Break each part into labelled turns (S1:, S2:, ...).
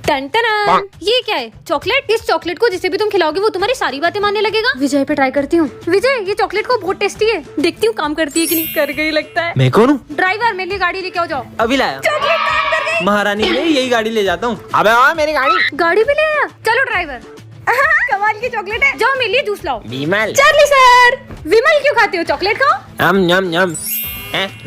S1: Ton ये क्या है? चॉकलेट। इस चॉकलेट को जिसे भी तुम खिलाओगे वो तुम्हारी सारी बातें मानने लगेगा। विजय पे ट्राई करती हूँ। विजय, ये चॉकलेट को बहुत टेस्टी है। देखती हूँ काम करती है कि नहीं। कर गई लगता है।
S2: मैं कौन हूँ?
S1: ड्राइवर, मेरे लिए गाड़ी लेके आओ जाओ।
S2: अभी लाया।
S1: चॉकलेट काम कर गई।
S2: महारानी में यही गाड़ी ले जाता हूँ। अबे हाँ, मेरी गाड़ी।
S1: गाड़ी भी ले आया। चलो ड्राइवर। कमाल की चॉकलेट है। जाओ मेरे लिए जूस लाओ।
S2: विमल।
S1: Charlie sir. विमल क्यों खाते हो? चॉकलेट खाओ।
S2: यम।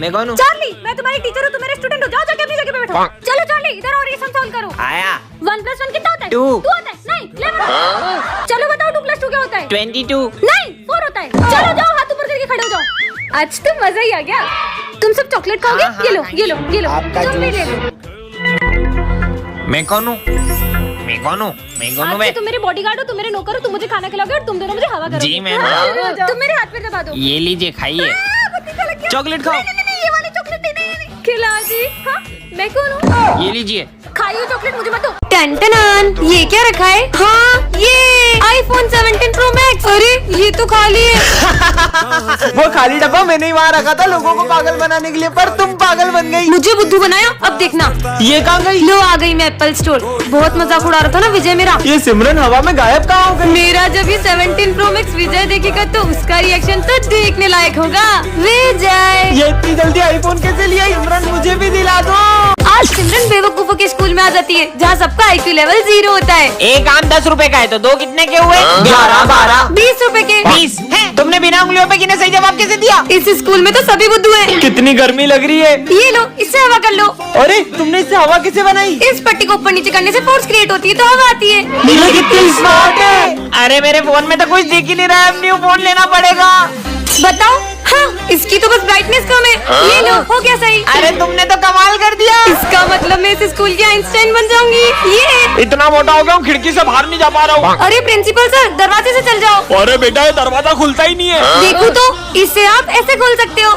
S2: मैं कौन हूँ?
S1: चार्ली, मैं तुम्हारी टीचर हूँ, तुम मेरे स्टूडेंट हो। जाओ जाके अपनी जगह पे बैठो। चलो चार्ली, इधर और ये सम सॉल्व करो।
S2: आया।
S1: 1+1 कितना होता है?
S2: 2
S1: होता है। नहीं, 11। चलो बताओ 2+2 क्या होता है?
S2: 22।
S1: नहीं, 4 होता है। चलो जाओ, हाथ ऊपर करके खड़े हो जाओ। आज तो मजा ही आ गया। तुम सब चॉकलेट खाओगे?
S2: हाँ,
S1: ये लो, ये लो, ये लो।
S2: आपका
S1: तुम भी ले लो।
S2: मैं कौन हूँ?
S1: आज से तुम मेरे बॉडीगार्ड हो, तुम मेरे नौकर हो, तुम मुझे खाना खिलाओगे और तुम दोनों मुझे हवा करोगे।
S2: जी मैम।
S1: तुम मेरे हाथ पे दबा दो।
S2: ये लीजिए, खाइए। चॉकलेट खाओ।
S1: नहीं, ये वाली चॉकलेट नहीं। खिला जी। हाँ, मैं कौन हूँ?
S2: ये लीजिए।
S1: खाइए चॉकलेट, मुझे मत दो। टन ये क्या रखा है? हाँ, ये iPhone 17 Pro Max। अरे ये तो खाली है।
S2: वो खाली डब्बा मैंने ही वहाँ रखा था लोगों को पागल बनाने के लिए, पर तुम पागल बन गई।
S1: मुझे बुद्धू बनाया। अब देखना।
S2: ये कहाँ गई?
S1: लो, आ गई मैं एप्पल स्टोर। बहुत मजाक उड़ा रहा था ना विजय मेरा।
S2: ये सिमरन हवा में गायब कहाँ हो गई?
S1: मेरा जब ये 17 Pro Max विजय देखेगा तो उसका रिएक्शन तो देखने लायक होगा। विजय,
S2: ये इतनी जल्दी आईफोन कैसे लिया? सिमरन मुझे भी दिला दो।
S1: आज सिमरन बेवकूफों के स्कूल में आ जाती है जहाँ सबका IQ लेवल 0 होता है।
S2: एक आम 10 रुपए का है तो 2 कितने के हुए? 11, 12,
S1: 20 रुपए के।
S2: 20 है। तुमने बिना उंगलियों पे गिने सही जवाब कैसे दिया?
S1: इस स्कूल में तो सभी बुद्धू हैं।
S2: कितनी गर्मी लग रही है।
S1: ये लो, इससे हवा कर लो।
S2: अरे तुमने इससे हवा कैसे बनाई?
S1: इस पट्टी को ऊपर नीचे करने से फोर्स क्रिएट होती है तो हवा आती है।
S2: कितनी स्मार्ट है। अरे मेरे फोन में तो कुछ दिख ही नहीं रहा है, न्यू फोन लेना पड़ेगा।
S1: बताओ। हाँ, इसकी तो बस ब्राइटनेस कम है। ये लो, हो गया सही।
S2: अरे तुमने तो कमाल कर दिया।
S1: इसका मतलब मैं इस स्कूल की आइंस्टाइन बन जाऊंगी। ये
S2: इतना मोटा हो गया हूँ, खिड़की से बाहर नहीं जा पा रहा हूँ।
S1: अरे प्रिंसिपल सर, दरवाजे से चल जाओ।
S2: अरे बेटा, ये दरवाजा खुलता ही नहीं है।
S1: देखो तो, इससे आप ऐसे खोल सकते हो।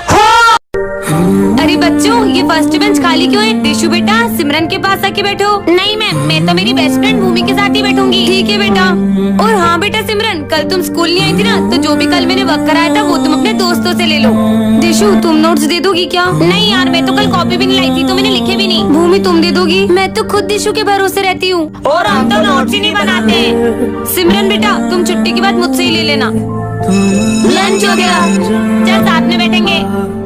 S1: अरे बच्चों, ये फर्स्ट बेंच खाली क्यों है? देशु बेटा, सिमरन के पास आके बैठो। नहीं मैम, मैं तो मेरी बेस्ट फ्रेंड भूमि के साथ ही बैठूंगी। ठीक है बेटा। और हाँ बेटा सिमरन, कल तुम स्कूल नहीं आई थी ना, तो जो भी कल मैंने वर्क कराया था वो तुम अपने दोस्तों से ले लो। देशु, तुम नोट्स दे दोगी क्या? नहीं यार, मैं तो कल कॉपी भी नहीं लाई थी तो मैंने लिखे भी नहीं। भूमि, तुम दे दोगी? मैं तो खुद देशु के भरोसे रहती हूँ और हम तो नोट्स ही नहीं बनाते। सिमरन बेटा, तुम छुट्टी के बाद मुझसे ही ले लेना। लंच हो गया, चल साथ में बैठेंगे।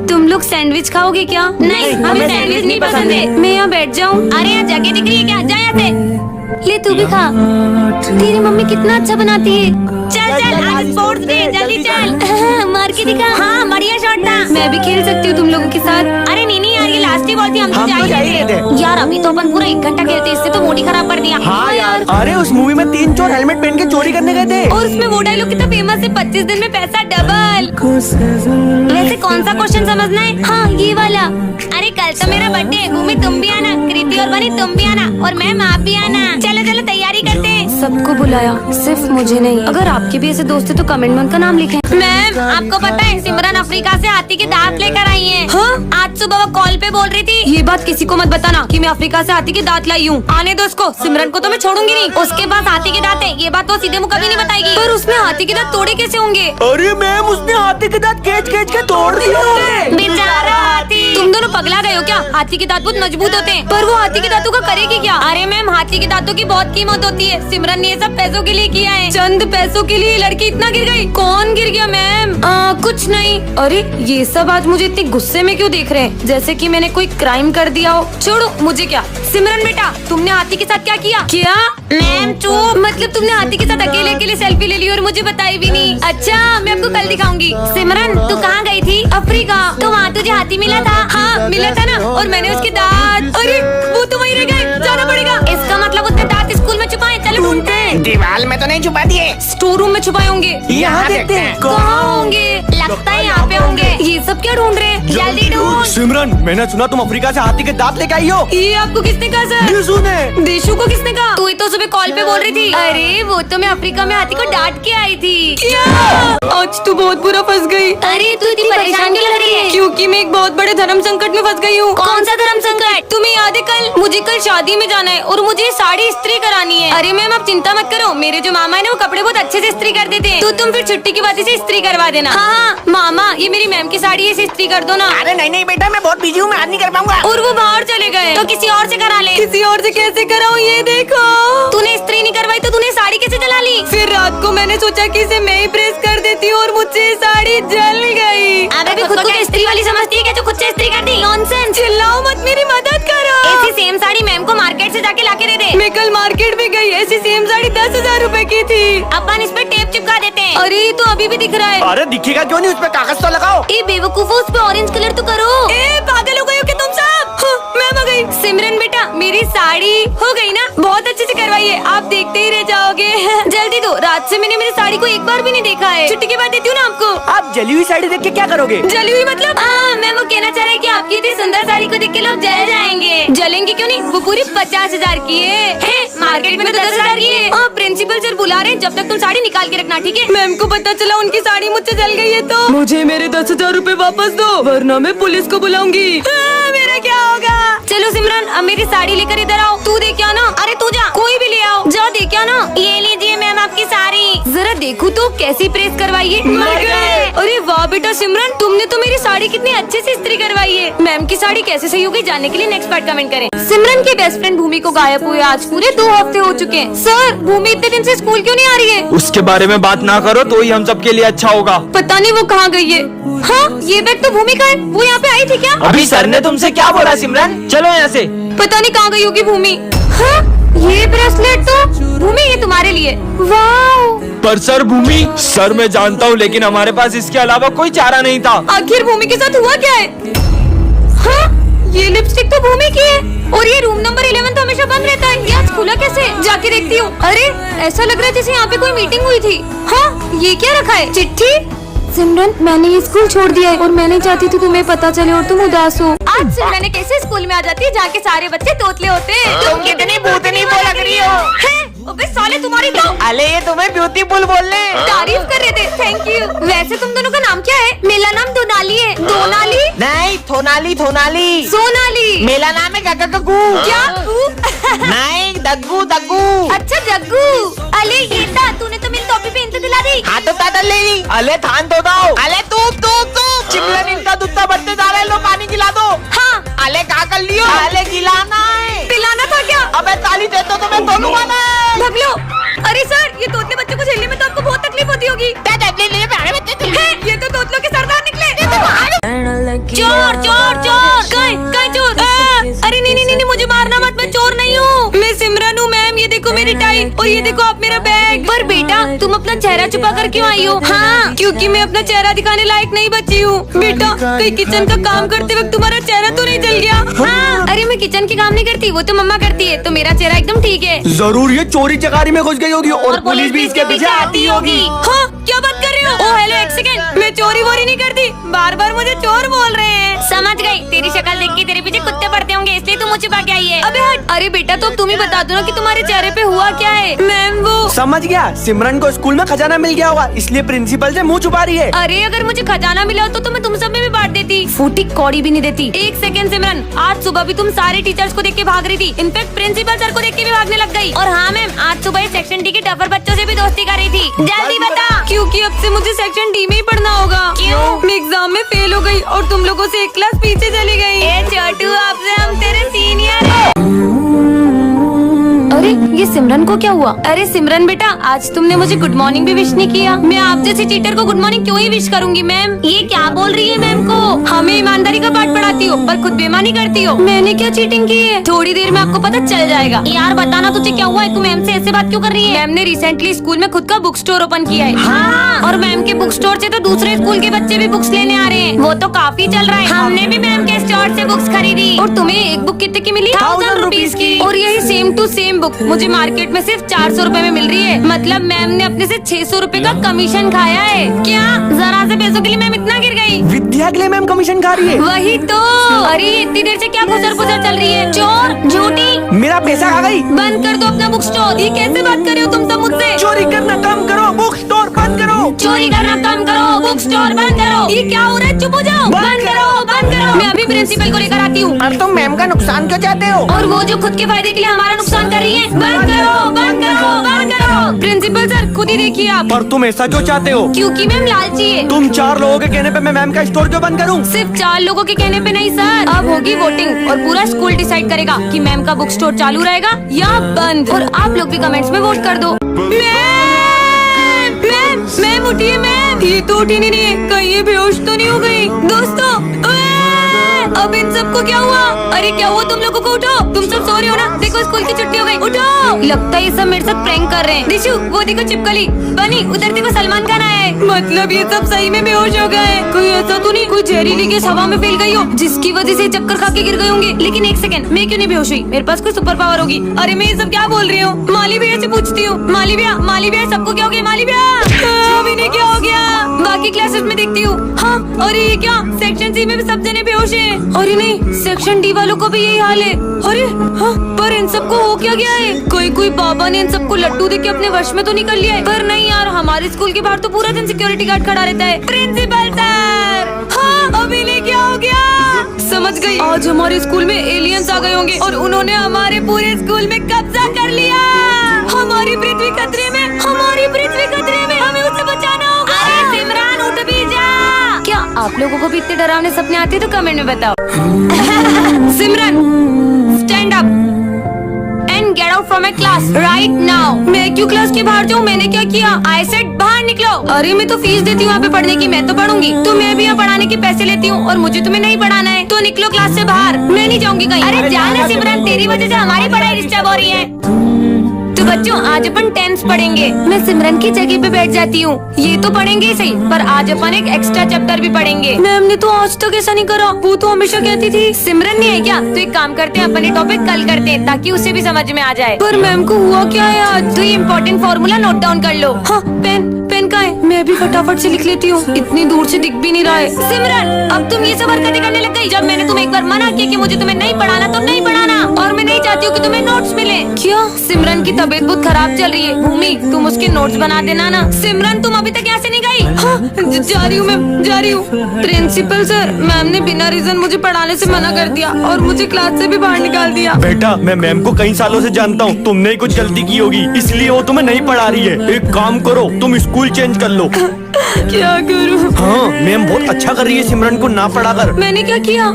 S1: तुम लोग सैंडविच खाओगे क्या? नहीं, हमें सैंडविच नहीं पसंद है। मैं यहाँ बैठ जाऊँ? अरे यहाँ जगह दिख रही है क्या? जा यहाँ से। ले तू भी खा। तेरी मम्मी कितना अच्छा बनाती है। चल आज स्पोर्ट्स डे, जल्दी चल। मार के दिखा। हाँ, बढ़िया शॉट था। मैं भी खेल सकती हूँ तुम लोगों के साथ? अरे नहीं यार, ये लास्ट ही बॉल थी, हम तो जा ही रहे थे। यार अभी तो अपन पूरा 1 घंटा खेलते, इससे तो मूड ही खराब कर दिया।
S2: हाँ यार। अरे उस मूवी में 3 चोर हेलमेट पहन के चोरी करने गए थे
S1: और उसमें वो डायलॉग कितना फेमस है, 25 दिन में पैसा डबल। वैसे कौन सा क्वेश्चन समझना है? हाँ, ये वाला। अरे कल तो मेरा बर्थडे है, भूमि तुम भी आना, कृति और बनी तुम भी आना, और मैम आप भी आना। चलो चलो तैयारी करते हैं। सबको बुलाया, सिर्फ मुझे नहीं। अगर आपके भी ऐसे दोस्त है तो कमेंट में उनका नाम लिखें। मैम, आपको पता है सिमरन अफ्रीका से हाथी के दांत लेकर आई है। हाँ? आज सुबह वो कॉल पे बोल रही थी। ये बात किसी को मत बताना कि मैं अफ्रीका से हाथी के दांत लाई हूँ। आने दो उसको, सिमरन को तो मैं छोड़ूंगी नहीं। उसके पास हाथी के दांत है, ये बात वो सीधे मुंह कभी नहीं बताएगी। पर उसने हाथी के दांत तोड़े कैसे होंगे?
S2: अरे मैम, उसने हाथी के दांत खींच के तोड़ दिए होंगे।
S1: बेचारा हाथी। तुम दोनों पगला गए हो क्या? हाथी के दांत बहुत मजबूत होते हैं, पर वो हाथी के दांतों का करेगी क्या? अरे मैम, हाथी के दांतों की बहुत कीमत होती है। सिमरन ने ये सब पैसों के लिए किया है। चंद पैसों के लिए लड़की इतना गिर गई? कौन गिर गया मैम? कुछ नहीं। अरे ये सब आज मुझे इतने गुस्से में क्यों देख रहे हैं, जैसे कि मैंने कोई क्राइम कर दिया हो। छोड़ो, मुझे क्या। सिमरन बेटा, तुमने हाथी के साथ क्या किया? क्या मैम? चुप। मतलब तुमने हाथी के साथ अकेले अकेले सेल्फी ले ली और मुझे बताई भी नहीं? अच्छा, मैं आपको कल दिखाऊंगी। सिमरन, तू कहाँ गई थी? अफ्रीका। तो वहाँ तुझे हाथी मिला था? हाँ मिला था ना, और मैंने उसके दांत। अरे वो तो वहीं रह गए, जाना पड़ेगा। इसका मतलब उसने दांत स्कूल में छुपाए। चलो ढूंढते हैं।
S2: दीवार में तो नहीं छुपा दिए,
S1: स्टोर रूम में छुपाए होंगे।
S2: यहाँ देखते हैं।
S1: कहाँ होंगे? लगता है यहाँ पे होंगे। ये सब क्या ढूंढ रहे हैं? जल्दी ढूंढ।
S2: सिमरन, मैंने सुना तुम अफ्रीका से हाथी के दांत लेके आई हो।
S1: ये आपको किसने कहा सर?
S2: देशु ने।
S1: देशु को किसने कहा? तू ही तो सुबह कॉल पे बोल रही थी। अरे वो तो मैं अफ्रीका में हाथी को डांट के आई थी। क्या? आज तू बहुत बुरा फंस गई। अरे तू इतनी परेशान क्यों लग रही है? क्योंकि मैं एक बहुत बड़े धर्म संकट में फंस गई हूँ। कौन सा धर्म संकट? तुम्हें याद है मुझे कल शादी में जाना है और मुझे साड़ी इस्त्री करानी है। अरे मैम, आप चिंता मत करो, मेरे जो मामा है ना वो कपड़े बहुत अच्छे से इस्त्री कर देते हैं। तो तुम फिर छुट्टी की बात से इस्त्री करवा देना। हाँ मामा, ये मेरी मैम की साड़ी है, इस्त्री कर दो ना।
S2: अरे नहीं बेटा, मैं बहुत बिजी हूँ, मैं आज नहीं कर पाऊंगा।
S1: और वो बाहर चले गए तो किसी और से करा ले। किसी और से कैसे कराऊं ये देखो। रात को मैंने सोचा कि इसे मैं ही प्रेस कर देती हूँ और मुझसे ये साड़ी जल गई। अबे भी खुद को इस्त्री वाली समझती है क्या जो खुद से इस्त्री कर दी? नॉनसेंस, चिल्लाओ मत, मेरी मदद करो। ऐसी सेम साड़ी मैम को मार्केट से जाके लाके दे दे। मैं कल मार्केट में गई, ऐसी सेम साड़ी 10,000 रूपए की थी। अपन इस पे टेप चिपका देते हैं। अरे तो अभी भी दिख रहा है।
S3: अरे दिखेगा क्यों नहीं, उस पे कागज तो लगाओ।
S1: ए बेवकूफो, उस पे ऑरेंज कलर तो करो। ए पागल हो गई हो क्या तुम सब? मैम आ गई। सिमरन बेटा, मेरी साड़ी हो गई ना? बहुत अच्छे से करवाइए, आप देखते ही रह जाओगे। जल्दी दो, रात से मैंने मेरी साड़ी को एक बार भी नहीं देखा है। छुट्टी के बाद देती हूँ ना आपको।
S3: आप जली हुई साड़ी देख के क्या करोगे?
S1: जली हुई मतलब? मैं वो कहना चाह रही कि आपकी इतनी सुंदर साड़ी को देख के लोग जल जाएंगे। जलेंगे क्यों नहीं, वो पूरी 50,000 की है। मार्केट में तो 10,000 की है। प्रिंसिपल सर बुला रहे हैं, जब तक तुम साड़ी निकाल के रखना, ठीक है? मैम को पता चला उनकी साड़ी मुझसे जल गई है तो मुझे मेरे 10,000 रूपए वापस दो, वरना मैं पुलिस को बुलाऊंगी। मेरा क्या होगा? चलो सिमरन, अब मेरी साड़ी लेकर इधर आओ। तू दे क्या ना? अरे तू जा, कोई भी ले आओ, जा दे क्या ना। ये लीजिए मैम आपकी साड़ी, जरा देखो तो कैसी प्रेस करवाई है। मर गए। अरे वाह बेटा सिमरन, तुमने तो मेरी साड़ी कितनी अच्छे से इस्त्री करवाई है। मैम की साड़ी कैसे सही हो गई, जानने के लिए नेक्स्ट पार्ट कमेंट करें। सिमरन की बेस्ट फ्रेंड भूमि को गायब हुए आज पूरे 2 हफ्ते हो चुके हैं। सर, भूमि इतने दिन से स्कूल क्यों नहीं आ रही है?
S4: उसके बारे में बात ना करो तो ही हम सबके लिए अच्छा होगा।
S1: पता नहीं वो कहाँ गई है। हाँ, ये बैग तो भूमि का है। वो यहाँ पे आई थी क्या?
S4: अभी सर ने तुमसे क्या बोला सिमरन? चलो यहाँ से।
S1: पता नहीं कहाँ गई होगी भूमि। हाँ, ये ब्रेसलेट तो भूमि, ये तुम्हारे लिए। वाह।
S4: पर सर भूमि, सर मैं जानता हूँ, लेकिन हमारे पास इसके अलावा कोई चारा नहीं था।
S1: आखिर भूमि के साथ हुआ क्या है? हाँ, ये लिपस्टिक तो भूमि की है और ये रूम नंबर 11 तो हमेशा बंद रहता है। ये आज खुला कैसे? जाके देखती हूँ। अरे ऐसा लग रहा है जैसे यहाँ पे कोई मीटिंग हुई थी। हाँ, ये क्या रखा है? चिट्ठी। सिमरन, मैंने ये स्कूल छोड़ दिया है और मैं नहीं चाहती थी तुम्हें पता चले और तुम उदास हो। आज सिमरन ने कैसे स्कूल में आ जाती है जहाँ के सारे बच्चे तोतले होते हैं।
S2: तुम कितनी भूतनी वो लग रही हो।
S1: अबे साले, तुम्हारी तो
S2: अले ये तुम्हें ब्यूटीफुल बोल रहे।
S1: तारीफ कर रहे थे, थैंक यू। वैसे तुम दोनों का नाम क्या है? मेरा नाम दोनाली है। दोनाली
S2: नहीं, थोनाली थोनाली।
S1: सोनाली।
S2: मेरा नाम है गग्गू।
S1: क्या?
S2: नहीं, दग्गू दग्गू।
S1: अच्छा जग्गू। अले ये था, तूने तो मेरी टोपी पहन के दिला दी।
S2: हाँ तो तादल ले ली। अले थान तो दो। अले तू चिमलन इनका दूध बढ़ते जा रहा है, लो पानी गिला दो।
S1: हाँ।
S2: अले क्या कर लियो? अले गिलाना है।
S1: पिलाना था क्या?
S2: अबे ताली दे तो मैं तोलूंगा ना।
S1: भाग लो। अरे सर, ये तोतले बच्चों को झेलने में तो आपको बहुत तकलीफ होती होगी। ये तो तोतलों के सरदार निकले। चोर चोर चोर। कहीं चोर? अरे नहीं नहीं नहीं, मुझे मारना मत, मैं चोर नहीं हूँ। मैं सिमरन हूँ मैम, ये देखो मेरी टाई और ये देखो आप मेरा बैग। पर बेटा, तुम अपना चेहरा छुपा कर क्यों आई हो? हाँ, क्योंकि मैं अपना चेहरा दिखाने लायक नहीं बची हूँ। बेटा, कहीं किचन का काम करते वक्त तुम्हारा चेहरा तो नहीं जल गया? हाँ। अरे मैं किचन के काम नहीं करती, वो तो मम्मा करती है, तो मेरा चेहरा एकदम ठीक है।
S3: जरूर ये चोरी चकारी में घुस गई होगी और पुलिस भी इसके पीछे आती होगी।
S1: हाँ, क्या बात कर रहे हो? ओ हेलो, एक सेकंड, मैं चोरी वोरी नहीं करती, बार बार मुझे चोर बोल रहे हैं। समझ गई, तेरी शक्ल देख के तेरे पीछे कुत्ते पड़ते होंगे, इसलिए तू मुझे छुपा के आई है। अबे हट। अरे बेटा, तो तुम ही बता दो ना कि तुम्हारे चेहरे पे हुआ क्या है। मैम वो
S3: समझ गया, सिमरन को स्कूल में खजाना मिल गया होगा, इसलिए प्रिंसिपल से मुंह छुपा रही है।
S1: अरे अगर मुझे खजाना मिला हो तो मैं तुम सब में भी बांट देती, फूटी कौड़ी भी नहीं देती। एक सेकंड सिमरन, आज सुबह भी तुम सारे टीचर्स को देख के भाग रही थी, इनफैक्ट प्रिंसिपल सर को देख के भी भागने लग गई। और हाँ मैम, आज सुबह सेक्शन डी के टफर बच्चों से भी दोस्ती कर रही थी। जल्दी बता। क्योंकि अब से मुझे सेक्शन डी में ही पढ़ना होगा। क्यों? मैं एग्जाम में फेल हो गई और तुम लोगों से एक क्लास पीछे चली गई। ए छोटू, आपसे हम तेरे सीनियर हैं। अरे ये सिमरन को क्या हुआ? अरे सिमरन बेटा, आज तुमने मुझे गुड मॉर्निंग भी विश नहीं किया। मैं आप जैसे चीटर को गुड मॉर्निंग क्यों ही विश करूंगी मैम? ये क्या बोल रही है मैम को? हमें ईमानदारी का पाठ पढ़ाती हो पर खुद बेईमानी करती हो। मैंने क्या चीटिंग की है? थोड़ी देर में आपको पता चल जाएगा। यार बताना तुझे क्या हुआ है, तू मैम से ऐसे बात क्यों कर रही है? मैम ने रिसेंटली स्कूल में खुद का बुक स्टोर ओपन किया है। हाँ, और मैम के बुक स्टोर से तो दूसरे स्कूल के बच्चे भी बुक्स लेने आ रहे हैं। वो तो काफी चल रहा है। हमने भी मैम के स्टोर से बुक्स खरीदी। और तुम्हें एक बुक कितने की मिली? 1000 रुपीज की। और यही सेम टू सेम बुक मुझे मार्केट में सिर्फ 400 रुपए में मिल रही है। मतलब मैम ने अपने से 600 रुपए का कमीशन खाया है। क्या जरा से पैसों के लिए मैम इतना गिर गई?
S3: विद्या के लिए मैम कमीशन खा रही है।
S1: वही तो। अरे इतनी देर से क्या खुसर पुसर चल रही है? चोर, झूठी।
S3: मेरा पैसा खा गई।
S1: बंद कर दो अपना बुक स्टोर। ये कैसे बात कर रहे हो तुम सब मुझसे?
S3: चोरी करना कम करो, बुक स्टोर बंद करो।
S1: चोरी करना कम करो, बुक स्टोर बंद करो। ये क्या हो रहा है? चुप हो जाओ। बंद करो, बंद करो। मैं अभी प्रिंसिपल को लेकर आती हूँ।
S2: अब तुम मैम का नुकसान क्यों चाहते हो?
S1: और वो जो खुद के फायदे के लिए हमारा नुकसान कर रही है। बंद करो, बंद करो, बंद करो। प्रिंसिपल सर, खुद ही देखिए आप।
S3: पर तुम ऐसा क्यों चाहते हो?
S1: क्योंकि मैम लालची है।
S3: तुम 4 लोगों के कहने पे मैं मैम का स्टोर क्यों बंद करूं?
S1: सिर्फ 4 लोगों के कहने पे नहीं सर, अब होगी वोटिंग और पूरा स्कूल डिसाइड करेगा कि मैम का बुक स्टोर चालू रहेगा या बंद। और आप लोग भी कमेंट्स में वोट कर दो। उठिए मैम, ये तो उठी नहीं रही है, कहीं ये बेहोश तो नहीं हो गई। दोस्तों अब इन सबको क्या हुआ? अरे क्या हुआ तुम लोगों को? उठो, तुम सब सो रहे हो ना? देखो स्कूल की छुट्टी हो गई, उठो। लगता है ये सब मेरे साथ प्रैंक कर रहे हैं। दिशु वो देखो चिपकली, बनी उधर देखो सलमान खान आया है। मतलब ये सब सही में बेहोश हो गए। कोई ऐसा तो नहीं कोई जहरीली गैस हवा में फैल गई हो जिसकी वजह से चक्कर खा के गिर गए होंगे। लेकिन एक सेकंड, मैं क्यों नहीं बेहोश हुई? मेरे पास कोई सुपर पावर होगी। अरे मैं ये सब क्या बोल रही हूँ? माली भैया से पूछती हूँ। माली भैया सबको क्या हो गया? माली भैया अभी नहीं क्या हो गया? बाकी क्लासेस में देखती हूँ। हाँ अरे ये क्या, सेक्शन सी में भी सब जने बेहोश है। अरे नहीं, सेक्शन डी वालों को भी यही हाल है। अरे हाँ, पर इन सबको हो क्या गया है? कोई बाबा ने इन सबको लड्डू देके अपने वश में तो नहीं कर लिया है? पर नहीं यार, हमारे स्कूल के बाहर तो पूरा दिन सिक्योरिटी गार्ड खड़ा रहता है। प्रिंसिपल सर, हाँ अभी नहीं क्या हो गया? समझ गई, आज हमारे स्कूल में एलियंस आ गए होंगे और उन्होंने हमारे पूरे स्कूल में कब्जा कर लिया। हमारी पृथ्वी खतरे में, हमें उसे बचाना होगा। अरे सिमरन उठ भी जा। क्या आप लोगों को भी इतने डरावने सपने आते हैं? तो कमेंट में बताओ। Simran stand up and get out from my class right now. मैं क्यों क्लास के बाहर जाऊँ? मैंने क्या किया? आई सेड बाहर निकलो। अरे मैं तो फीस देती हूँ यहाँ पे पढ़ने की, मैं तो पढ़ूंगी। तो मैं भी यहाँ पढ़ाने के पैसे लेती हूँ और मुझे तुम्हें नहीं पढ़ाना है तो निकलो क्लास से बाहर। मैं नहीं जाऊंगी कहीं। अरे जाना सिमरन, तेरी वजह से हमारी पढ़ाई डिस्टर्ब हो रही है। तो बच्चों आज अपन टेंस पढ़ेंगे। मैं सिमरन की जगह पे बैठ जाती हूँ। ये तो पढ़ेंगे ही सही, पर आज अपन एक एक्स्ट्रा चैप्टर भी पढ़ेंगे। मैम ने तो आज तक ऐसा नहीं करा, वो तो हमेशा कहती थी। सिमरन नहीं है क्या? तो एक काम करते हैं, अपन ये टॉपिक कल करते हैं ताकि उसे भी समझ में आ जाए। पर मैम को हुआ क्या है आज? तो ये इम्पोर्टेंट फॉर्मूला नोट डाउन कर लो। हाँ पेन कहाँ है? मैं भी फटाफट से लिख लेती हूँ, इतनी दूर से दिख भी नहीं रहा है। सिमरन अब तुम ये सब हरकतें करने लग गई। जब मैंने तुम्हें एक बार मना किया कि मुझे तुम्हें नहीं पढ़ाना तो नहीं पढ़ाना, और मैं नहीं चाहती हूँ कि तुम्हें नोट्स मिले। क्या? सिमरन की तबीयत बहुत खराब चल रही है। भूमि तुम उसके नोट्स बना देना ना। सिमरन तुम अभी तक यहाँ से नहीं गई? हाँ जा रही हूँ मैम, जा रही हूँ। प्रिंसिपल सर, मैम ने बिना रीजन मुझे पढ़ाने से मना कर दिया और मुझे क्लास से भी बाहर निकाल दिया।
S3: बेटा मैं मैम को कई सालों से जानता हूँ, तुमने ही कुछ गलती की होगी इसलिए वो तुम्हें नहीं पढ़ा रही है। एक काम करो, तुम स्कूल चेंज कर लो।
S1: क्या करूँ?
S3: हाँ मैम बहुत अच्छा कर रही है सिमरन को ना पढ़ा कर।
S1: मैंने क्या किया?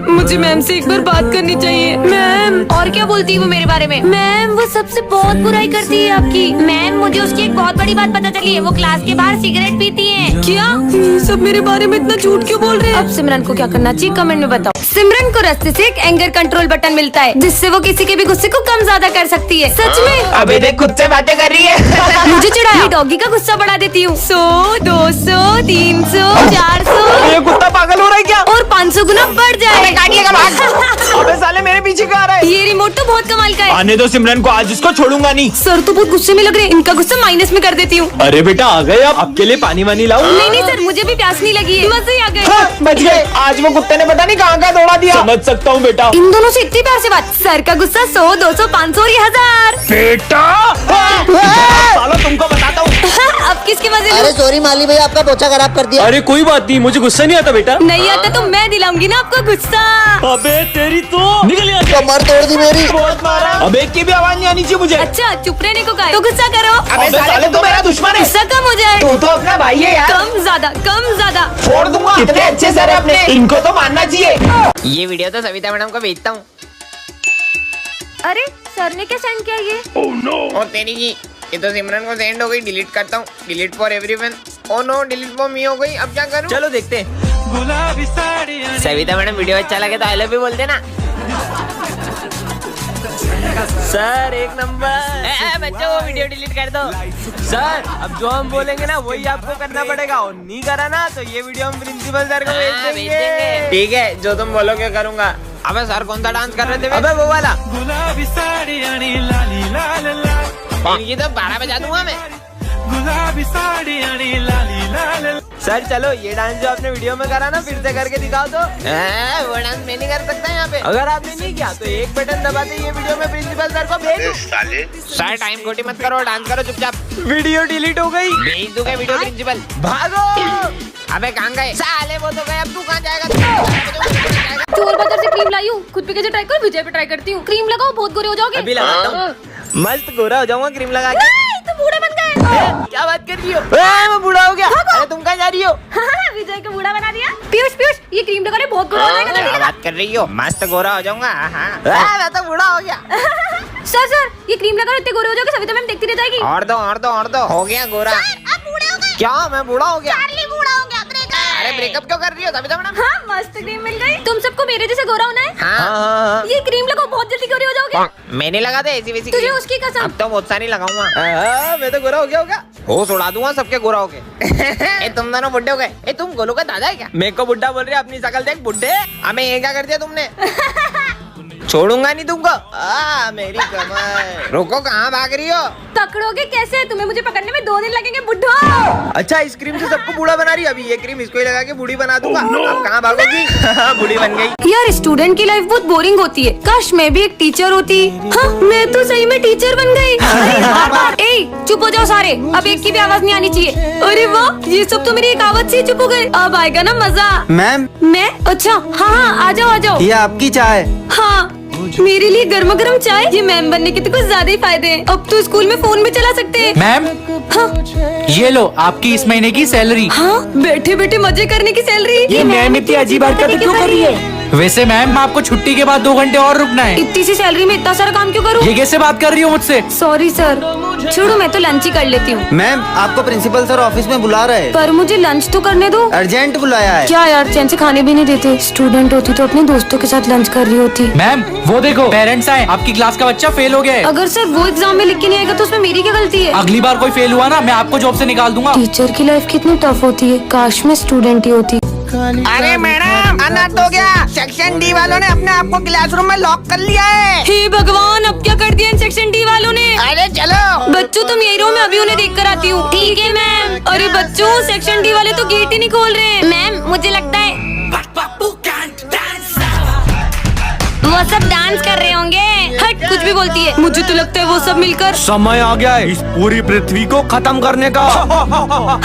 S1: मुझे मैम से एक बार बात करनी चाहिए। मैम और क्या बोलती है वो मेरे बारे में? मैम वो सबसे बहुत बुराई करती है आपकी। मैम मुझे उसकी एक बहुत बड़ी बात पता चली है, वो क्लास के बाहर सिगरेट पीती है। क्या? सब मेरे बारे में इतना झूठ क्यों बोल रहे हैं? अब सिमरन को क्या करना चाहिए कमेंट में बताओ। सिमरन को रास्ते से एक एंगर कंट्रोल बटन मिलता है जिससे वो किसी के भी गुस्से को कम ज्यादा कर सकती है। सच में?
S2: अबे देख खुद से बातें कर रही है।
S1: मुझे चिढ़ाया, डॉगी का गुस्सा बढ़ा देती हूँ। 100, 200, 300, 400
S2: ये कुत्ता पागल हो रहा है क्या?
S1: और 500 गुना बढ़ जाए।
S2: अबे साले मेरे पीछे कहाँ रहा है?
S1: ये रिमोट तो बहुत कमाल का है।
S4: आने दो सिमरन को, आज इसको छोड़ूंगा नहीं।
S1: सर तो बहुत गुस्से में लग रहे हैं, इनका गुस्सा माइनस में कर देती हूँ।
S4: अरे बेटा आ गए, अब आपके लिए पानी वानी लाऊं?
S1: नहीं सर, मुझे भी प्यास नहीं लगी है, मजे ही आ गए।
S2: हाँ, बच गए। आज वो कुत्ते ने पता नहीं कहाँ का दौड़ा दिया।
S4: समझ सकता हूँ बेटा।
S1: इन दोनों से इतनी प्यार से बात। सर का गुस्सा 100, 200, 500 और 1000।
S4: बेटा सालो तुमको बताता हूँ।
S1: अब किसकी मजे
S5: अरे सॉरी माली भैया, आपका पोछा खराब कर दिया।
S4: अरे कोई बात नहीं, मुझे गुस्सा नहीं आता बेटा।
S1: नहीं आता तो मैं दिलाऊंगी ना आपको गुस्सा।
S4: अबे तेरी तो निकल यहाँ से।
S5: कमर तोड़ दी मेरी।
S2: बहुत मारा।
S4: अब एक की भी आवाज नहीं आनी चाहिए मुझे।
S1: अच्छा चुप रहने को कहा तो गुस्सा करो।
S2: अबे साले तू मेरा दुश्मन है।
S1: गुस्सा कम हो जाए।
S2: तू तो अपना भाई है यार।
S1: कम ज्यादा।
S2: छोड़ दूंगा। कितने अच्छे सर है अपने, इनको तो मानना चाहिए।
S6: ये वीडियो तो सविता मैडम को भेजता हूँ।
S1: अरे सर ने क्या सेंड किया ये?
S6: और तेरी की, ये तो सिमरन को सेंड हो गई। डिलीट करता हूँ। Delete for everyone. Oh no, delete for me हो गई। अब क्या करूँ?
S2: चलो देखते हैं।
S6: सविता मैडम वीडियो अच्छा लगे तो आई लव यू बोल देना।
S2: सर एक नंबर।
S6: बच्चों वो वीडियो डिलीट कर दो।
S2: सर अब जो हम बोलेंगे ना वही आपको करना पड़ेगा, और नहीं करा ना तो ये वीडियो हम प्रिंसिपल सर को भेज
S6: हाँ,
S2: देंगे।
S6: भेज देंगे।
S2: ठीक है, जो तुम बोलोगे करूँगा।
S6: अबे सर कौन सा डांस कर रहे थे?
S2: अबे वो वाला।
S6: इनकी तो 12 बजा दूंगा मैं।
S2: सर चलो ये डांस जो आपने वीडियो में करा ना फिर से करके दिखाओ तो।
S6: वो डांस मैं नहीं कर सकता यहाँ पे।
S2: अगर आपने नहीं किया तो एक बटन दबाते ये वीडियो में प्रिंसिपल सर को भेज दो।
S6: सर टाइम खोटी मत करो, डांस करो चुपचाप।
S2: वीडियो डिलीट हो गई।
S6: भेज दूंगा वीडियो प्रिंसिपल।
S2: भागो।
S6: अबे कहाँ गए साले? वो तो गए, अब तू कहाँ जाएगा?
S1: चोर बाजार से क्रीम लाई हूँ, खुद पे कैसे ट्राई कर, विजय पे ट्राई करती हूँ। क्रीम लगाओ बहुत गोरे हो जाओगे।
S2: अभी लगाता हूँ, मस्त गोरा हो जाऊंगा क्रीम लगा के।
S1: तो बूढ़े बन गए।
S2: क्या बात कर रही हो? मैं बूढ़ा हो गया। अरे तुम कहाँ जा रही हो?
S1: विजय को बूढ़ा बना दिया। पीयूष ये क्रीम लगा ले, बहुत गोरा हो जाएगा।
S6: क्या बात कर रही हो? मस्त गोरा हो जाऊंगा।
S2: मैं तो बूढ़ा हो गया।
S1: सर ये क्रीम लगा इतने गोरे हो जाओगे, सविता मैम देखती रह जाएगी।
S6: और दो। हो गया गोरा।
S1: आप बूढ़े हो गए।
S6: क्या मैं बूढ़ा हो गया?
S1: चार्ली बूढ़ा हो गया, ब्रेकअप।
S6: अरे ब्रेकअप क्यों कर रही हो तभी तो मैडम?
S1: हाँ, मस्त क्रीम मिल गई। तुम सबको मेरे जैसे गोरा होना है।
S6: हाँ
S1: ये क्रीम लगाओ, बहुत जल्दी गोरे हो जाओगे।
S6: मैंने लगा दे ऐसी वैसी
S1: तुझे
S6: क्रीम।
S1: उसकी कसम।
S6: अब तो बहुत सारी लगाऊंगा। मैं तो गोरा हो गया होगा। होश उड़ा दूंगा सबके गोरा हो के। ए तुम दोनों बुड्ढे हो गए। ए तुम गोलू का दादा है क्या? मेरे को बुड्ढा बोल रही है, अपनी शकल देख बुड्ढे। हमें ये क्या कर दिया तुमने? छोड़ूंगा नहीं तुमको। मेरी कमर। रुको, कहाँ भाग रही हो?
S1: पकड़ोगे कैसे? तुम्हें मुझे पकड़ने में 2 दिन लगेंगे बुड्ढा।
S6: अच्छा, इस क्रीम से सबको बूढ़ा बना रही है। अभी ये क्रीम इसको ही लगा के बूढ़ी बना दूंगा। अब कहाँ भागोगी? बूढ़ी बन गई।
S1: यार, स्टूडेंट की लाइफ बहुत बोरिंग होती है। काश मैं भी एक टीचर होती। हाँ, मैं तो सही में टीचर बन गई। ए, चुप हो जाओ सारे। अब एक की भी आवाज नहीं आनी चाहिए। अरे वाह, ये सब तो मेरी एक आवाज से ही चुप हो गए। अब आएगा ना मजा।
S5: मैम,
S1: मैं? अच्छा, हाँ, आ जाओ आ जाओ।
S5: ये आपकी चाय।
S1: हाँ, मेरे लिए गर्मा गर्म चाय। ये मैम बनने के तो कुछ ज्यादा ही फायदे हैं। अब तो स्कूल में फोन भी चला सकते हैं।
S7: मैम,
S1: हाँ,
S7: ये लो आपकी इस महीने की सैलरी।
S1: हाँ, बैठे बैठे मजे करने की सैलरी।
S7: ये मैम इतनी अजीब हरकतें क्यों कर रही है? वैसे मैम, आपको छुट्टी के बाद 2 घंटे और रुकना है।
S1: इतनी सी सैलरी में इतना सारा काम क्यों करूँ?
S7: ये कैसे बात कर रही हो मुझसे?
S1: सॉरी सर, छोड़ो, मैं तो लंच ही कर लेती हूँ।
S5: मैम, आपको प्रिंसिपल सर ऑफिस में बुला रहे हैं।
S1: पर मुझे लंच तो करने दो।
S5: अर्जेंट बुलाया है।
S1: क्या यार, चैन से खाने भी नहीं देते। स्टूडेंट होती तो अपने दोस्तों के साथ लंच कर रही होती।
S7: मैम, वो देखो पेरेंट्स आए, आपकी क्लास का बच्चा फेल हो गया है।
S1: अगर सर वो एग्जाम में लिख के नहीं आएगा तो उसमें मेरी क्या गलती है?
S7: अगली बार कोई फेल हुआ ना, मैं आपको जॉब से निकाल दूंगा।
S1: टीचर की लाइफ कितनी टफ होती है। काश मैं स्टूडेंट ही होती।
S6: अरे मैडम, अनर्थ हो गया। सेक्शन डी वालों ने अपने आप को क्लासरूम में लॉक कर लिया है।
S1: हे भगवान, अब क्या कर दिया इन सेक्शन डी वालों ने?
S6: अरे चलो
S1: बच्चों, तुम यही रहो, मैं अभी उन्हें देख कर आती हूँ। ठीक है मैम। अरे बच्चों, सेक्शन डी वाले तो गेट ही नहीं खोल रहे। मैम, मुझे लगता है वो सब डांस कर रहे होंगे। हट, कुछ भी बोलती है। मुझे तो लगता है वो सब मिलकर
S3: समय आ गया है इस पूरी पृथ्वी को खत्म करने का।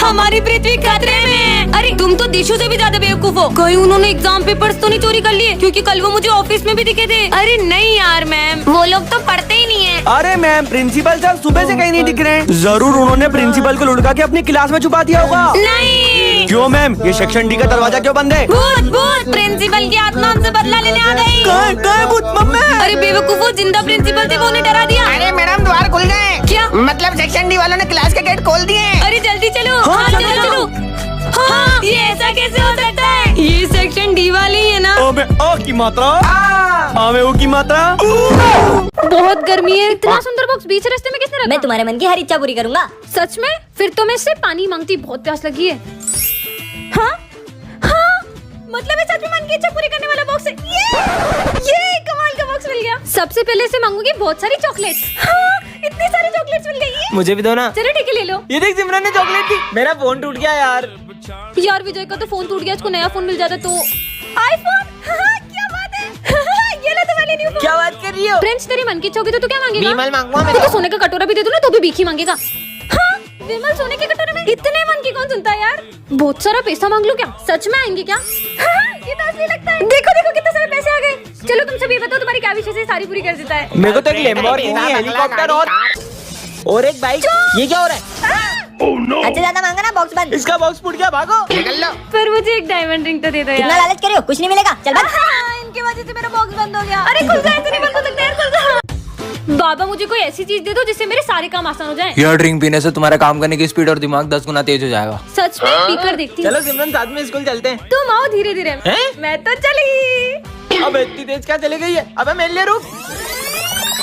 S1: हमारी पृथ्वी खतरे में है। अरे तुम तो देशों से भी ज्यादा बेवकूफ हो। कहीं उन्होंने एग्जाम पेपर्स तो नहीं चोरी कर लिए? क्योंकि कल वो मुझे ऑफिस में भी दिखे थे। अरे नहीं यार मैम, वो लोग तो पढ़ते ही नहीं है।
S3: अरे मैम, प्रिंसिपल सर सुबह से कहीं नहीं दिख रहे हैं। जरूर उन्होंने प्रिंसिपल को लुढ़का के अपनी क्लास में छुपा दिया होगा।
S1: नहीं।
S3: क्यों मैम, ये सेक्शन डी का दरवाजा क्यों बंद है?
S1: भूत भूत, प्रिंसिपल की आत्मा हमसे बदला लेने आ गई।
S3: कहाँ भूत मम्मी?
S1: अरे बेवकूफो, जिंदा प्रिंसिपल थे, वो उन्हें डरा दिया।
S6: अरे मैडम, द्वार खुल गए।
S1: क्या?
S6: मतलब सेक्शन डी वालों ने क्लास के गेट खोल दिए।
S1: अरे जल्दी चलो। हाँ, चलो चलो। हाँ, ये ऐसा कैसे हो सकता है? ये सेक्शन डी वाले ही है ना?
S3: अबे आ की मात्रा, आवे ओ की मात्रा।
S1: बहुत गर्मी है। इतना सुंदर बॉक्स बीच रास्ते में किसने रखा?
S8: मैं तुम्हारे मन की हर इच्छा पूरी करूंगा।
S1: सच में? फिर तो मैं इससे पानी मांगती। बहुत प्यास लगी है। हाँ हाँ, मतलब ये सच में मन की इच्छा पूरी करने वाला बॉक्स है। ये कमाल का बॉक्स मिल गया। सबसे पहले से मांगूंगी बहुत सारी चॉकलेट्स। हाँ, इतनी सारी चॉकलेट्स मिल गई।
S6: मुझे भी दो ना।
S1: चलो ठीक है, ले लो।
S6: ये देख, सिमरन ने चॉकलेट दी। मेरा फोन टूट गया यार।
S1: यार विजय का तो फोन टूट गया, इसको नया फोन मिल जाता तो। आईफोन, क्या बात है। ये ले तुम्हारे न्यू फोन।
S6: क्या बात कर रही हो?
S1: फ्रेंड्स, तेरी मन की इच्छा होगी तो तू क्या मांगेगा?
S6: विमल मांगूंगा मैं
S1: तो
S6: तो।
S1: सोने का कटोरा भी दे दूं ना तो भी भीख ही मांगेगा। हाँ, विमल सोने के कटोरे में। इतने मन की कौन सुनता है यार? बहुत सारा पैसा मांग लो। क्या सच में आएंगे क्या? हाँ, ये तो असली लगता है। देखो देखो कितने सारे पैसे आ गए। चलो तुम सब ये बताओ, तुम्हारी क्या विशेष है? सारी पूरी कर देता है।
S6: मेरे को तो एक लैम्बोर्गिनी, हेलीकॉप्टर और एक बाइक। ये क्या हो रहा है?
S8: अच्छा ज्यादा मांगा ना, बॉक्स बंद।
S6: इसका बॉक्स फूट गया, भागो निकल लो।
S1: पर मुझे एक डायमंड रिंग तो दे दो
S8: कितना
S1: यार।
S8: लालच कर रही हो? कुछ नहीं मिलेगा, चल बंद।
S1: हाँ, इनकी वजह से मेरा बॉक्स बंद हो गया। अरे खुल जाए, ऐसे नहीं बंद हो सकता यार, खुल जा। बाबा, मुझे कोई ऐसी चीज दे दो जिससे मेरे सारे काम आसान हो जाएं।
S4: यह ड्रिंक पीने से तुम्हारा काम करने की स्पीड और दिमाग 10 गुना तेज हो जाएगा।
S1: सच में? पीकर देखती हूँ।
S6: चलो सिमरन, साथ में स्कूल चलते हैं।
S1: तुम आओ धीरे धीरे। मैं तो चली।
S6: अब इतनी तेज क्या चली गई है? अबे मेरे लिए रुक।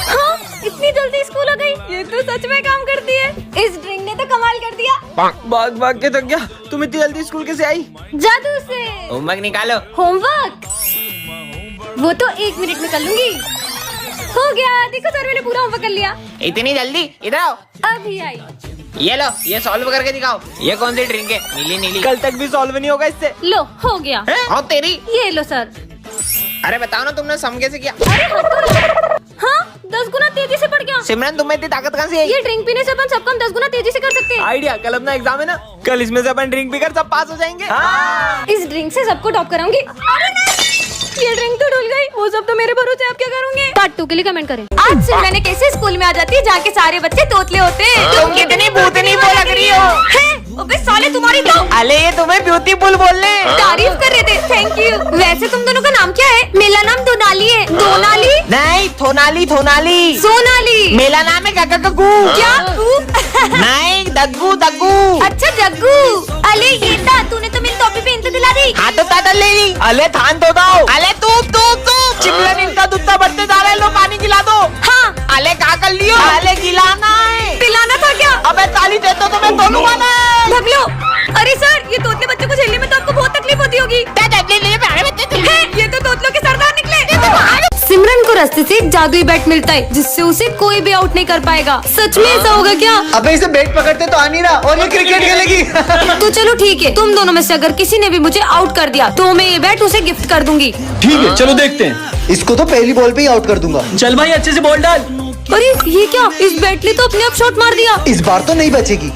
S1: हाँ, इतनी जल्दी स्कूल आ गई। ये तो सच में काम करती है। इस ड्रिंक ने तो कमाल कर दिया।
S6: भाग भाग के थक गया। तुम इतनी जल्दी स्कूल कैसे आई?
S1: जादू से।
S6: होमवर्क निकालो।
S1: होमवर्क वो तो 1 मिनट में कर लूंगी। हो गया, देखो सर, मैंने पूरा होमवर्क कर लिया।
S6: इतनी जल्दी? इधर आओ।
S1: अभी आई।
S6: ये लो, ये सॉल्व करके दिखाओ। ये कौन सी ड्रिंक है? नीली नीली। कल तक भी सॉल्व नहीं होगा इससे।
S1: लो, हो गया।
S6: हाँ तेरी।
S1: ये लो सर।
S6: अरे बताओ ना, तुमने सम कैसे किया?
S1: अरे हाँ, 10 गुना तेजी से बढ़ गया।
S6: सिमरन, तुम्हें इतनी ताकत कहाँ से आई?
S1: ये ड्रिंक पीने से अपन सब काम 10 गुना तेजी से कर सकते हैं।
S6: आइडिया, कल अपना एग्जाम है ना, कल इसमें से अपन ड्रिंक पीकर सब पास हो जाएंगे।
S1: इस ड्रिंक से सबको टॉप कराऊंगी। अरे नहीं, ये ड्रिंक तो डुल गई। वो सब तो मेरे भरोसे, आप क्या करोगे? पार्ट 2 के लिए कमेंट करें। आज से मैंने कैसे स्कूल में आ जाती है जहाँ के सारे बच्चे तोतले होते हैं।
S6: तुम कितनी भूतनी वो लग रही हो।
S1: अबे साले, तुम्हारी तो
S6: अले ये तुम्हें ब्यूटीफुल बोलने
S1: तारीफ कर रहे थे। Thank you. वैसे तुम दोनों का नाम क्या है? मेरा नाम दोनाली है। दोनाली
S6: नहीं, थोनाली थोनाली।
S1: सोनाली।
S6: मेरा नाम है काका ककू।
S1: क्या?
S6: नहीं,
S2: डग्गू डग्गू।
S1: अच्छा जग्गू, अले ये था, तूने तो मेरी टोपी पहन के दिला दी।
S2: हाँ तो तातल ले ली। अले थान तो दाओ। अले तूप तूप तूप। चिमलन इनका दूध बढ़ते जा रहा है, लो पानी गिला दो।
S1: हाँ
S2: अले का कर लियो। अले गिलाना है।
S1: पिलाना था क्या?
S2: अबे ताली दे तो मैं तोलूंगा ना।
S1: भाग लो। अरे सर, ये तोतले बच्चों को झेलने में तो आपको बहुत तकलीफ होती होगी। ये तो तोतलों के सरदार निकले। सिमरन को रास्ते से एक जादुई बैट मिलता है जिससे उसे कोई भी आउट नहीं कर पाएगा। सच में ऐसा होगा क्या?
S5: अबे इसे बैट पकड़ते तो आ नहीं रहा और ये क्रिकेट खेलेगी।
S1: तो चलो ठीक है, तुम दोनों में से अगर किसी ने भी मुझे आउट कर दिया तो मैं ये बैट उसे गिफ्ट कर दूंगी।
S7: ठीक है, चलो देखते हैं।
S5: इसको तो पहली बॉल पे ही आउट कर दूंगा।
S7: चल भाई, अच्छे से बॉल डाल।
S1: अरे ये क्या, इस बैट ने तो अपने आप शॉट मार दिया।
S5: इस बार तो नहीं बचेगी।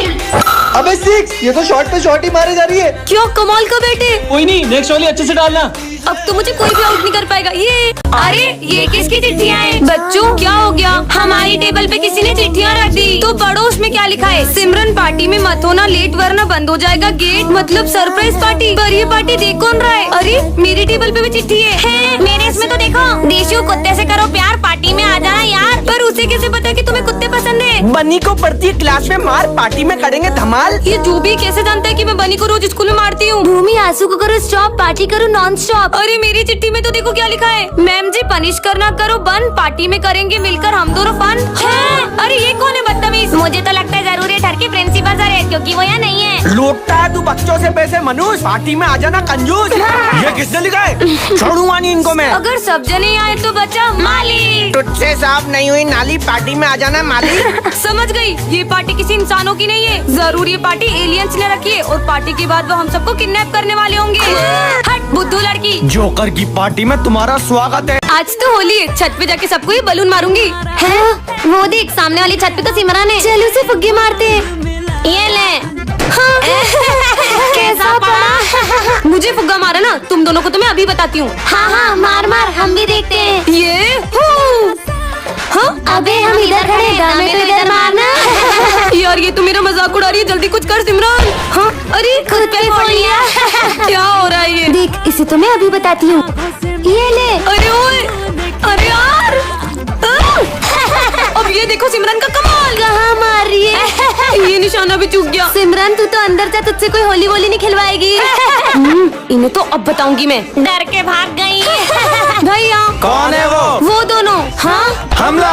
S5: अबे 6, ये तो शॉट पे शॉट ही मारे जा रही है।
S1: क्या कमाल का बैट है।
S7: कोई नहीं, नेक्स्ट वाली अच्छे से डालना।
S1: अब तो मुझे कोई भी आउट नहीं कर पाएगा। ये अरे ये किसकी चिट्ठियाँ हैं? बच्चों क्या हो गया? हमारी टेबल पे किसी ने चिट्ठियाँ रख दी। तो पड़ोस में क्या लिखा है? सिमरन पार्टी में मत होना लेट वरना बंद हो जाएगा गेट। मतलब सरप्राइज पार्टी। पर ये पार्टी देख कौन रहा है? अरे मेरी टेबल पे भी चिट्ठी है। मेरे इसमें तो देखो, देशू कुत्ते से करो प्यार, पार्टी में आ जाना यार। पर उसे कैसे पता कि तुम्हें कुत्ते पसंद है?
S2: बन्नी को पढ़ती है क्लास में मार, पार्टी में करेंगे धमाल।
S1: ये जो भी कैसे जानता है कि मैं बनी को रोज स्कूल में मारती हूँ? भूमि आंसू को करो स्टॉप, पार्टी करो नॉन स्टॉप। अरे मेरी चिट्ठी में तो देखो क्या लिखा है। मैम जी पनिश करना करो बंद, पार्टी में करेंगे मिलकर हम दोनों फन। अरे ये कौन है बदतमीज? मुझे तो लगता है जरूर ये ठर के प्रिंसिपल सर है, क्योंकि वो यहाँ नहीं है।
S2: लूटता है तू बच्चों से पैसे मनुष्य, पार्टी में आ जाना कंजूस। ये किसने लिखा है? छोड़ूंगा नहीं इनको मैं।
S1: अगर सब जने आए तो बचा माली।
S2: तुझसे साफ नहीं हुई नाली, पार्टी में आ जाना माली।
S1: समझ गई, ये पार्टी किसी इंसानों की नहीं है। जरूर ये पार्टी एलियंस ने रखी है और पार्टी के बाद वो हम सबको किडनैप करने वाले होंगे। हट बुद्धू लड़की।
S3: जोकर की पार्टी में तुम्हारा स्वागत है।
S1: आज तो होली है, छत पे जाके सबको ये बलून मारूंगी। है वो देख, सामने वाली छत पे तो सिमरन है। चलो उसे फुग्गे मारते हैं। ये ले। हाँ। कैसा पड़ा? मुझे फुग्गा मारा ना, तुम दोनों को तो मैं अभी बताती हूँ। हाँ हाँ मार मार, हम भी देखते हैं। ये हाँ? अबे हम इधर खड़े, हमें तो इधर मारना। यार ये तो मेरा मजाक उड़ा रही है, जल्दी कुछ कर सिमरन। हाँ? अरे खुद पे फोड़ लिया। क्या हो रहा है ये? देख, इसे तो मैं अभी बताती हूँ। ये ले। अरे ओए, अरे यार। अब ये देखो सिमरन का कमाल। कहाँ मार रही है? ये निशाना भी चूक गया। सिमरन तू तो अंदर जा, तुझसे कोई होली वोली नहीं खिलवाएगी। इन्हें तो अब बताऊंगी मैं। डर के भाग गई। भैया
S3: कौन है वो?
S1: वो दोनों। हाँ
S3: हमला।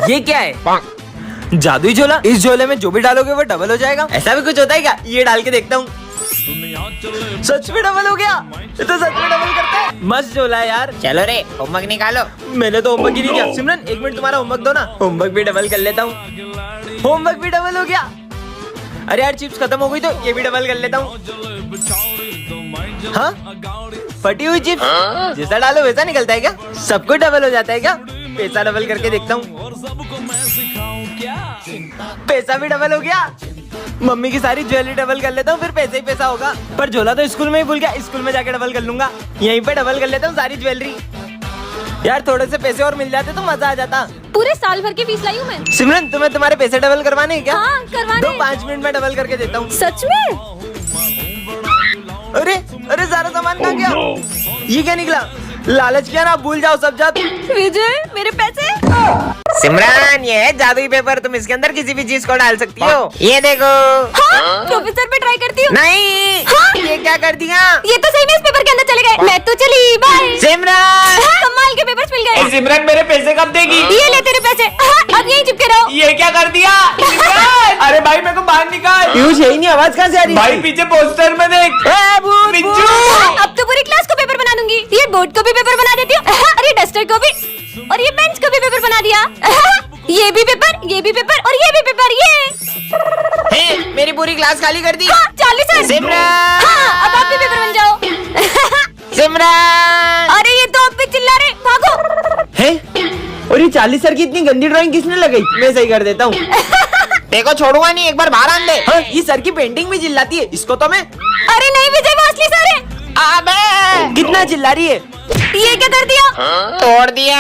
S6: ये क्या है? जादुई झोला। इस झोले में जो भी डालोगे वो डबल हो जाएगा। ऐसा भी कुछ होता है क्या? ये डाल के देखता हूँ। सच में डबल हो गया। ये तो सच में डबल करता है। मस्त झोला है यार। चलो रे होमवर्क निकालो। मैंने तो होमवर्क ही नहीं किया। सिमरन 1 मिनट तुम्हारा होमवर्क दो ना। होमवर्क भी डबल कर लेता हूँ। होमवर्क भी डबल हो गया। अरे यार चिप्स खत्म हो गई तो ये भी डबल कर लेता हूँ। हाँ फटी हुई चिप्स जैसा डालो वैसा निकलता है क्या? सब कुछ डबल हो जाता है क्या? पैसा डबल करके देखता हूँ। पैसा भी डबल हो गया। मम्मी की सारी ज्वेलरी डबल कर लेता हूँ, फिर पैसा ही पैसा होगा। पर झोला तो स्कूल में ही भूल गया, स्कूल में जाके डबल कर लूंगा। यहीं पे डबल कर लेता हूँ सारी ज्वेलरी। यार थोड़े से पैसे और मिल जाते तो मजा आ जाता।
S1: पूरे साल भर की फीस लाई हूँ मैं।
S6: सिमरन तुम्हें तुम्हारे पैसे डबल करवाने हैं क्या?
S1: हाँ करवाने।
S6: दो 5 मिनट में डबल करके देता हूँ।
S1: सच में?
S6: अरे अरे सारा सामान कहाँ गया? ये क्या निकला? लालच किया ना, भूल जाओ सब जात।
S1: विजय मेरे पैसे।
S6: सिमरन ये है जादुई पेपर, तुम इसके अंदर किसी भी चीज को डाल सकती हो। ये देखो।
S1: हाँ? प्रोफेसर पे ट्राई करती हूँ।
S6: नहीं।
S1: हाँ?
S6: ये क्या कर दिया?
S1: ये तो सही में इस पेपर के अंदर चले गए। मैं तो चली बाय।
S6: सिमरन
S1: कमाल के पेपर्स मिल गए।
S4: सिमरन मेरे पैसे कब देगी?
S1: ये ले तेरे पैसे। हाँ, अब यहीं चिपके रहो।
S4: ये क्या कर दिया? अरे भाई मेरे को बाहर निकाल।
S6: यूज यही नहीं, आवाज कहाँ से आ रही है?
S4: भाई पीछे पोस्टर में देख। बिच्छू।
S1: अब तो पूरी क्लास को पेपर बना दूंगी। ये बोर्ड को भी पेपर बना देती हूँ। और ये डस्टर को भी, और ये बेंच को भी पेपर बना दिया। ये भी पेपर, ये भी पेपर, और ये भी पेपर। ये
S6: मेरी पूरी क्लास खाली कर दी।
S1: हाँ, 40
S6: सिमरन।
S1: हाँ, अब आप भी पेपर बन जाओ।
S6: सिमरन
S1: अरे ये तो अब भी चिल्ला रहे, भागो।
S6: है? और ये 40 सर की इतनी गंदी ड्राइंग किसने लगाई? मैं सही कर देता हूँ। देखो छोड़ूंगा नहीं, एक बार बाहर आन दे। हाँ, ये सर की पेंटिंग भी चिल्लाती है, इसको तो मैं।
S1: अरे नहीं विजय, वो असली सर है।
S6: अबे कितना चिल्ला रही है?
S1: ये क्या कर दिया?
S6: तोड़ दिया।